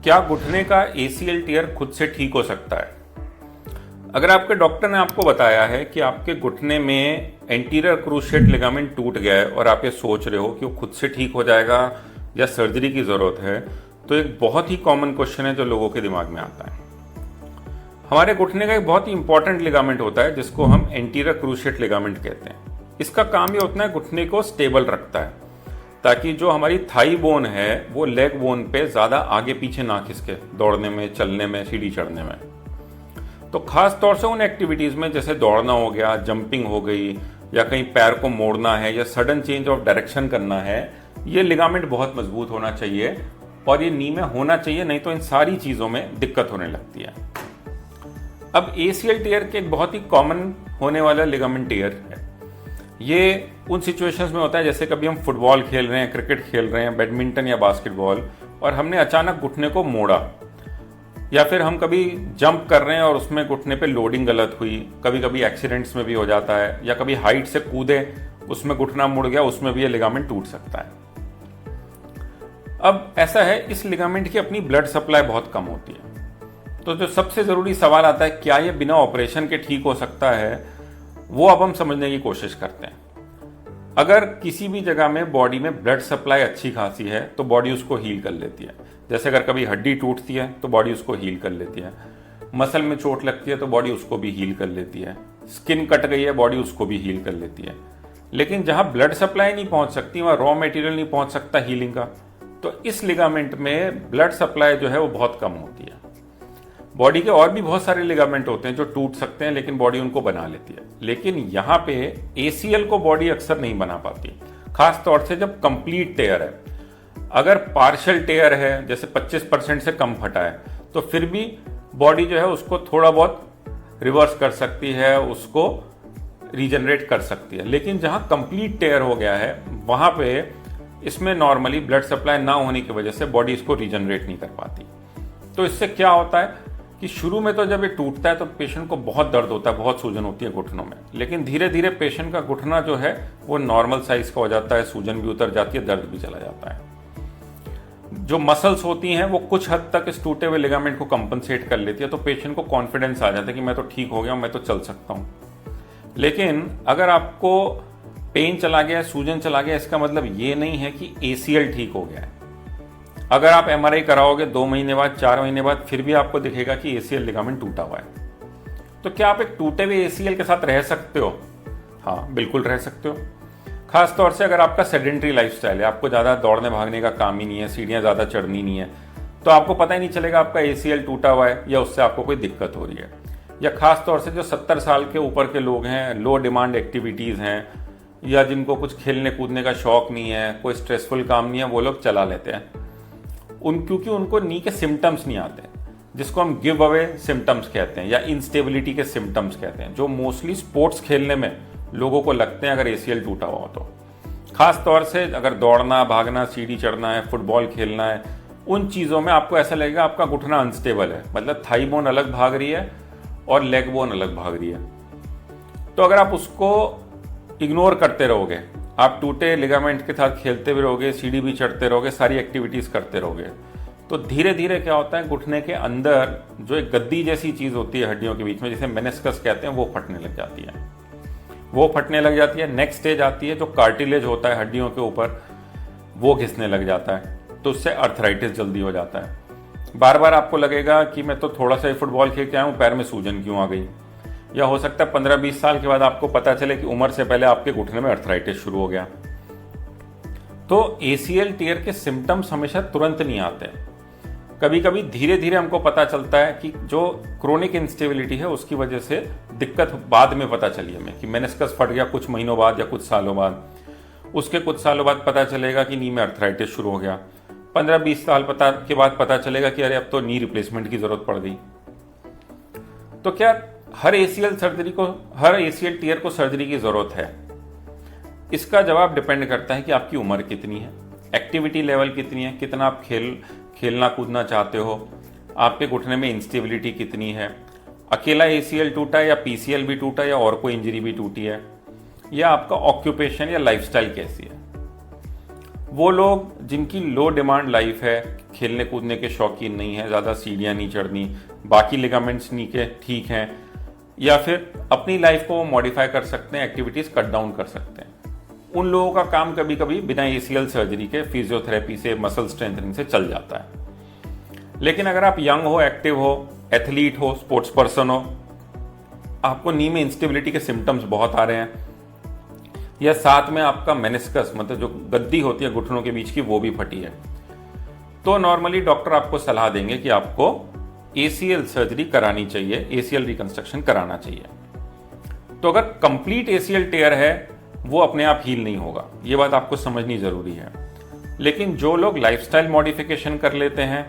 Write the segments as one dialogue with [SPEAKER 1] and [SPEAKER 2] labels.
[SPEAKER 1] क्या घुटने का ACL टियर खुद से ठीक हो सकता है? अगर आपके डॉक्टर ने आपको बताया है कि आपके घुटने में एंटीरियर क्रूशिएट लिगामेंट टूट गया है और आप ये सोच रहे हो कि वो खुद से ठीक हो जाएगा या सर्जरी की ज़रूरत है, तो एक बहुत ही कॉमन क्वेश्चन है जो लोगों के दिमाग में आता है। हमारे घुटने का एक बहुत ही इंपॉर्टेंट लिगामेंट होता है जिसको हम एंटीरियर क्रूशिएट लिगामेंट कहते हैं। इसका काम ये होता है घुटने को स्टेबल रखता है ताकि जो हमारी थाई बोन है वो लेग बोन पे ज़्यादा आगे पीछे ना खिसके दौड़ने में, चलने में, सीढ़ी चढ़ने में। तो खास तौर से उन एक्टिविटीज़ में जैसे दौड़ना हो गया, जंपिंग हो गई, या कहीं पैर को मोड़ना है या सडन चेंज ऑफ डायरेक्शन करना है, ये लिगामेंट बहुत मजबूत होना चाहिए और ये नी में होना चाहिए, नहीं तो इन सारी चीज़ों में दिक्कत होने लगती है। अब ACL टियर के एक बहुत ही कॉमन होने वाला लिगामेंट टियर है। ये उन सिचुएशंस में होता है जैसे कभी हम फुटबॉल खेल रहे हैं, क्रिकेट खेल रहे हैं, बैडमिंटन या बास्केटबॉल, और हमने अचानक घुटने को मोड़ा, या फिर हम कभी जंप कर रहे हैं और उसमें घुटने पे लोडिंग गलत हुई। कभी कभी एक्सीडेंट्स में भी हो जाता है, या कभी हाइट से कूदे उसमें घुटना मुड़ गया, उसमें भी ये लिगामेंट टूट सकता है। अब ऐसा है, इस लिगामेंट की अपनी ब्लड सप्लाई बहुत कम होती है। तो जो सबसे ज़रूरी सवाल आता है, क्या ये बिना ऑपरेशन के ठीक हो सकता है, वो अब हम समझने की कोशिश करते हैं। अगर किसी भी जगह में बॉडी में ब्लड सप्लाई अच्छी खासी है तो बॉडी उसको हील कर लेती है। जैसे अगर कभी हड्डी टूटती है तो बॉडी उसको हील कर लेती है, मसल में चोट लगती है तो बॉडी उसको भी हील कर लेती है, स्किन कट गई है बॉडी उसको भी हील कर लेती है। लेकिन जहां ब्लड सप्लाई नहीं पहुंच सकती, वहां रॉ मटेरियल नहीं पहुंच सकता हीलिंग का, तो इस लिगामेंट में ब्लड सप्लाई जो है वो बहुत कम होती है। बॉडी के और भी बहुत सारे लिगामेंट होते हैं जो टूट सकते हैं, लेकिन बॉडी उनको बना लेती है। लेकिन यहाँ पे ACL को बॉडी अक्सर नहीं बना पाती, खास तौर से जब कंप्लीट टेयर है। अगर पार्शियल टेयर है, जैसे 25% से कम फटा है, तो फिर भी बॉडी जो है उसको थोड़ा बहुत रिवर्स कर सकती है, उसको रीजनरेट कर सकती है। लेकिन जहाँ कंप्लीट टेयर हो गया है वहाँ पे इसमें नॉर्मली ब्लड सप्लाई ना होने की वजह से बॉडी इसको रीजनरेट नहीं कर पाती। तो इससे क्या होता है कि शुरू में तो जब ये टूटता है तो पेशेंट को बहुत दर्द होता है, बहुत सूजन होती है घुटनों में, लेकिन धीरे धीरे पेशेंट का घुटना जो है वो नॉर्मल साइज का हो जाता है, सूजन भी उतर जाती है, दर्द भी चला जाता है। जो मसल्स होती हैं वो कुछ हद तक इस टूटे हुए लिगामेंट को कंपनसेट कर लेती है, तो पेशेंट को कॉन्फिडेंस आ जाता है कि मैं तो ठीक हो गया हूं, मैं तो चल सकता हूं। लेकिन अगर आपको पेन चला गया, सूजन चला गया, इसका मतलब ये नहीं है कि ACL ठीक हो गया है। अगर आप MRI कराओगे 2 महीने बाद, 4 महीने बाद, फिर भी आपको दिखेगा कि ACL लिगामेंट टूटा हुआ है। तो क्या आप एक टूटे हुए ACL के साथ रह सकते हो? हाँ, बिल्कुल रह सकते हो। खास तौर से अगर आपका सेडेंट्री लाइफस्टाइल है, आपको ज़्यादा दौड़ने भागने का काम ही नहीं है, सीढ़ियाँ ज़्यादा चढ़नी नहीं है, तो आपको पता ही नहीं चलेगा आपका ACL टूटा हुआ है या उससे आपको कोई दिक्कत हो रही है। या खास तौर से जो 70 साल के ऊपर के लोग हैं, लो डिमांड एक्टिविटीज़ हैं, या जिनको कुछ खेलने कूदने का शौक नहीं है, कोई स्ट्रेसफुल काम नहीं है, वो लोग चला लेते हैं क्योंकि उनको नी के सिम्टम्स नहीं आते, जिसको हम गिव अवे सिम्टम्स कहते हैं या इंस्टेबिलिटी के सिम्टम्स कहते हैं, जो मोस्टली स्पोर्ट्स खेलने में लोगों को लगते हैं अगर ACL टूटा हुआ हो तो। खास तौर से अगर दौड़ना, भागना, सीढ़ी चढ़ना है, फुटबॉल खेलना है, उन चीज़ों में आपको ऐसा लगेगा आपका घुटना अनस्टेबल है, मतलब थाई बोन अलग भाग रही है और लेग बोन अलग भाग रही है। तो अगर आप उसको इग्नोर करते रहोगे, आप टूटे लिगामेंट के साथ खेलते भी रहोगे, सीढ़ी भी चढ़ते रहोगे, सारी एक्टिविटीज़ करते रहोगे, तो धीरे धीरे क्या होता है, घुटने के अंदर जो एक गद्दी जैसी चीज़ होती है हड्डियों के बीच में, जिसे मेनिस्कस कहते हैं, वो फटने लग जाती है। वो फटने लग जाती है। नेक्स्ट स्टेज आती है, जो कार्टिलेज होता है हड्डियों के ऊपर, वो घिसने लग जाता है, तो उससे अर्थराइटिस जल्दी हो जाता है। बार बार आपको लगेगा कि मैं तो थोड़ा सा ही फुटबॉल खेल के आया हूँ, पैर में सूजन क्यों आ गई। या हो सकता है 15-20 साल के बाद आपको पता चले कि उम्र से पहले आपके घुटने में अर्थराइटिस शुरू हो गया। तो ACL टियर के सिम्टम्स हमेशा तुरंत नहीं आते, कभी कभी धीरे धीरे हमको पता चलता है कि जो क्रोनिक इंस्टेबिलिटी है उसकी वजह से दिक्कत बाद में पता चली हमें कि मेनिस्कस फट गया कुछ महीनों बाद या कुछ सालों बाद। उसके कुछ सालों बाद पता चलेगा कि नी में अर्थराइटिस शुरू हो गया। 15-20 साल के बाद पता चलेगा कि अरे अब तो नी रिप्लेसमेंट की जरूरत पड़ गई। तो क्या हर ACL टियर को सर्जरी की जरूरत है? इसका जवाब डिपेंड करता है कि आपकी उम्र कितनी है, एक्टिविटी लेवल कितनी है, कितना आप खेलना कूदना चाहते हो, आपके घुटने में इंस्टेबिलिटी कितनी है, अकेला ACL टूटा है या PCL भी टूटा है या और कोई इंजरी भी टूटी है, या आपका ऑक्यूपेशन या लाइफस्टाइल कैसी है, वो लोग जिनकी लो डिमांड लाइफ है, खेलने कूदने के शौकीन नहीं है, ज़्यादा सीढ़ियाँ नहीं चढ़नी, बाकी लिगामेंट्स नी के ठीक हैं, या फिर अपनी लाइफ को वो मॉडिफाई कर सकते हैं, एक्टिविटीज़ कट डाउन कर सकते हैं, उन लोगों का काम कभी कभी बिना ACL सर्जरी के फिजियोथेरेपी से, मसल स्ट्रेंथनिंग से चल जाता है। लेकिन अगर आप यंग हो, एक्टिव हो, एथलीट हो, स्पोर्ट्स पर्सन हो, आपको नी में इंस्टेबिलिटी के सिम्टम्स बहुत आ रहे हैं, या साथ में आपका मेनिस्कस मतलब जो गद्दी होती है घुटनों के बीच की वो भी फटी है, तो नॉर्मली डॉक्टर आपको सलाह देंगे कि आपको ACL सर्जरी करानी चाहिए, ACL रिकंस्ट्रक्शन कराना चाहिए। तो अगर कंप्लीट ACL टेयर है वो अपने आप हील नहीं होगा, ये बात आपको समझनी जरूरी है। लेकिन जो लोग लाइफस्टाइल मॉडिफिकेशन कर लेते हैं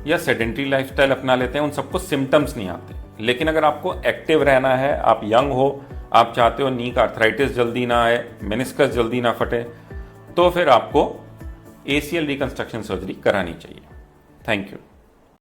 [SPEAKER 1] या सेडेंट्री लाइफस्टाइल अपना लेते हैं, उन सबको सिम्टम्स नहीं आते। लेकिन अगर आपको एक्टिव रहना है, आप यंग हो, आप चाहते हो नी का आर्थराइटिस जल्दी ना आए, मेनिस्कस जल्दी ना फटे, तो फिर आपको ACL रिकंस्ट्रक्शन सर्जरी करानी चाहिए। Thank you.